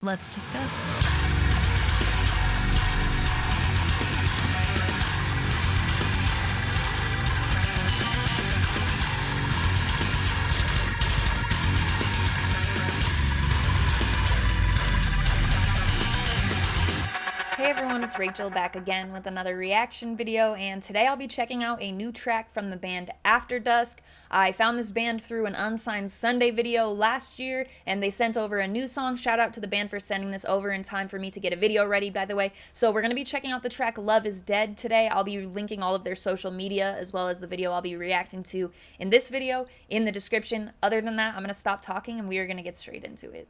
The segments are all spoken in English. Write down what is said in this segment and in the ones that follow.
Let's discuss. Hey everyone, it's Rachel back again with another reaction video, and today I'll be checking out a new track from the band Afterdusk. I found this band through an Unsigned Sunday video last year, and they sent over a new song. Shout out to the band for sending this over in time for me to get a video ready, by the way. So we're going to be checking out the track Love Is Dead today. I'll be linking all of their social media as well as the video I'll be reacting to in this video in the description. Other than that, I'm going to stop talking and we are going to get straight into it.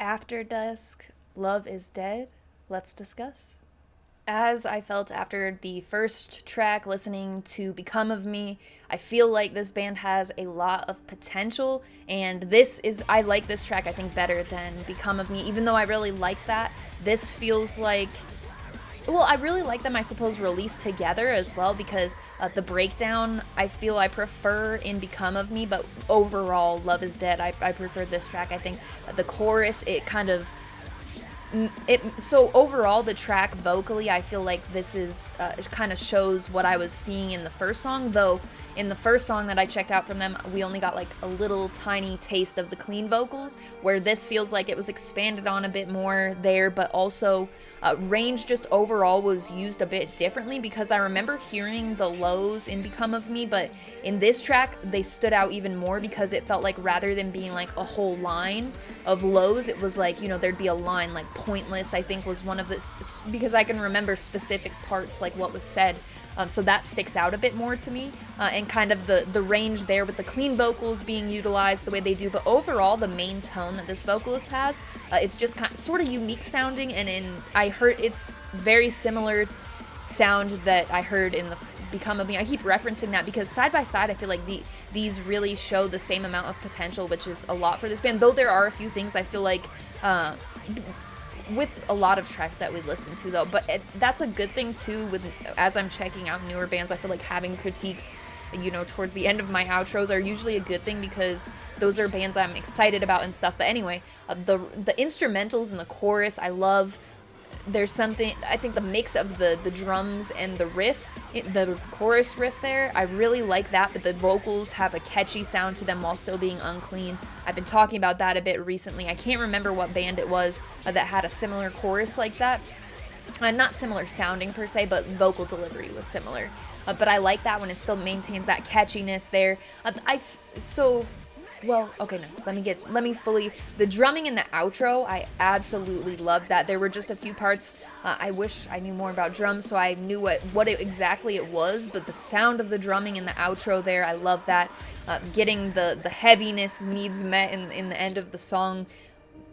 Afterdusk, Love is Dead. Let's discuss. As I felt after the first track, listening to Become of Me, I feel like this band has a lot of potential, and I like this track, I think, better than Become of Me, even though I really liked that. This feels like, well, I really like them, I suppose, released together as well, because the breakdown I feel I prefer in Become of Me, but overall, Love is Dead, I prefer this track. I think the chorus, so overall, the track vocally, I feel like this is it kind of shows what I was seeing in the first song, though in the first song that I checked out from them, we only got like a little tiny taste of the clean vocals, where this feels like it was expanded on a bit more there, but also range just overall was used a bit differently, because I remember hearing the lows in Become of Me, but in this track they stood out even more, because it felt like rather than being like a whole line of lows, it was like, there'd be a line like Pointless, I think, was one of the, because I can remember specific parts, like what was said. So that sticks out a bit more to me, and kind of the range there with the clean vocals being utilized the way they do. But overall, the main tone that this vocalist has, it's just sort of unique sounding, and I heard it's very similar sound that I heard in the Become of Me. I keep referencing that because side by side, I feel like these really show the same amount of potential, which is a lot for this band. Though there are a few things I feel like with a lot of tracks that we listen to, though, but that's a good thing too. As I'm checking out newer bands, I feel like having critiques, towards the end of my outros are usually a good thing, because those are bands I'm excited about and stuff. But anyway, the instrumentals and the chorus, I love. There's something, I think the mix of the drums and the riff, the chorus riff there, I really like that, but the vocals have a catchy sound to them while still being unclean. I've been talking about that a bit recently. I can't remember what band it was that had a similar chorus like that. Not similar sounding per se, but vocal delivery was similar. But I like that when it still maintains that catchiness there. The drumming in the outro, I absolutely loved that. There were just a few parts, I wish I knew more about drums so I knew what exactly it was, but the sound of the drumming in the outro there, I love that. Getting the heaviness needs met in the end of the song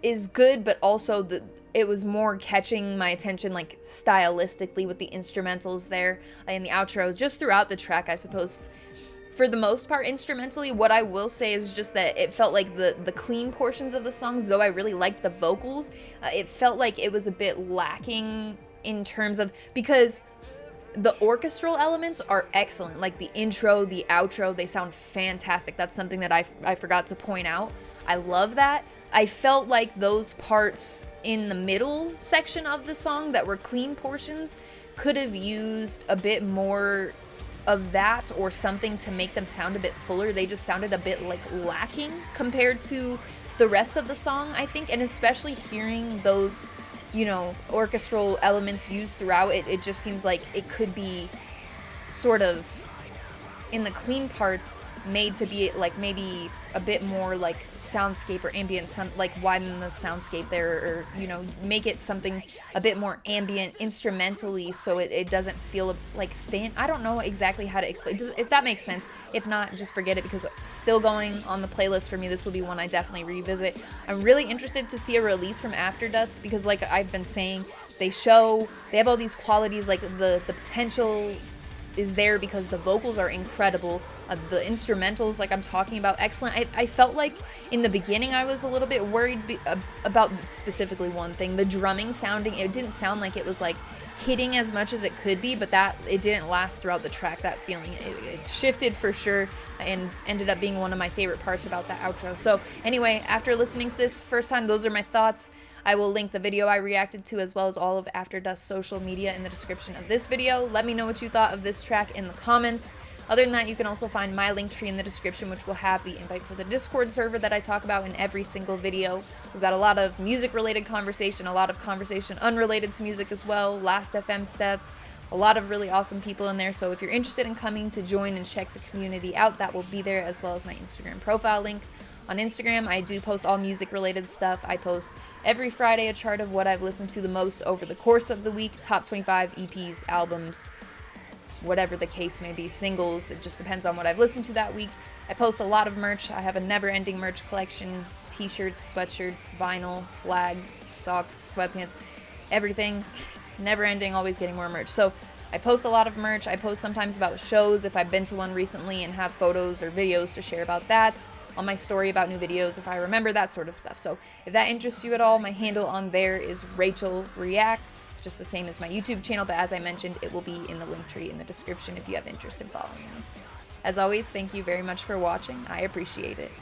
is good, but also it was more catching my attention, like stylistically, with the instrumentals there in the outro, just throughout the track, I suppose. For the most part, instrumentally, what I will say is just that it felt like the clean portions of the songs, though I really liked the vocals, it felt like it was a bit lacking in terms of, because the orchestral elements are excellent, like the intro, the outro, they sound fantastic. That's something that I forgot to point out. I love that. I felt like those parts in the middle section of the song that were clean portions could have used a bit more of that or something to make them sound a bit fuller. They just sounded a bit like lacking compared to the rest of the song, I think, and especially hearing those, orchestral elements used throughout it just seems like it could be sort of in the clean parts made to be like maybe a bit more like soundscape or ambient, like widen the soundscape there, or make it something a bit more ambient instrumentally, so it doesn't feel like thin. I don't know exactly how to explain, if that makes sense. If not, just forget it, because still going on the playlist for me, this will be one I definitely revisit. I'm really interested to see a release from Afterdusk, because like I've been saying, they have all these qualities, like the potential is there because the vocals are incredible, the instrumentals, like I'm talking about, excellent. I felt like in the beginning I was a little bit worried about specifically one thing, the drumming sounding. It didn't sound like it was like hitting as much as it could be, but that it didn't last throughout the track. That feeling, it shifted for sure, and ended up being one of my favorite parts about that outro. So anyway, after listening to this first time, those are my thoughts. I will link the video I reacted to as well as all of Afterdusk's social media in the description of this video. Let me know what you thought of this track in the comments. Other than that, you can also find my link tree in the description, which will have the invite for the Discord server that I talk about in every single video. We've got a lot of music-related conversation, a lot of conversation unrelated to music as well, Last FM stats, a lot of really awesome people in there. So if you're interested in coming to join and check the community out, that will be there, as well as my Instagram profile link. On Instagram, I do post all music-related stuff. I post every Friday a chart of what I've listened to the most over the course of the week, top 25 EPs, albums, whatever the case may be, singles. It just depends on what I've listened to that week. I post a lot of merch. I have a never-ending merch collection: t-shirts, sweatshirts, vinyl, flags, socks, sweatpants, everything. Never-ending, always getting more merch. So I post a lot of merch. I post sometimes about shows if I've been to one recently and have photos or videos to share about that. On my story about new videos if I remember, that sort of stuff. So if that interests you at all, my handle on there is Rachel Reacts, just the same as my YouTube channel, but as I mentioned, it will be in the link tree in the description if you have interest in following me. As always, thank you very much for watching. I appreciate it.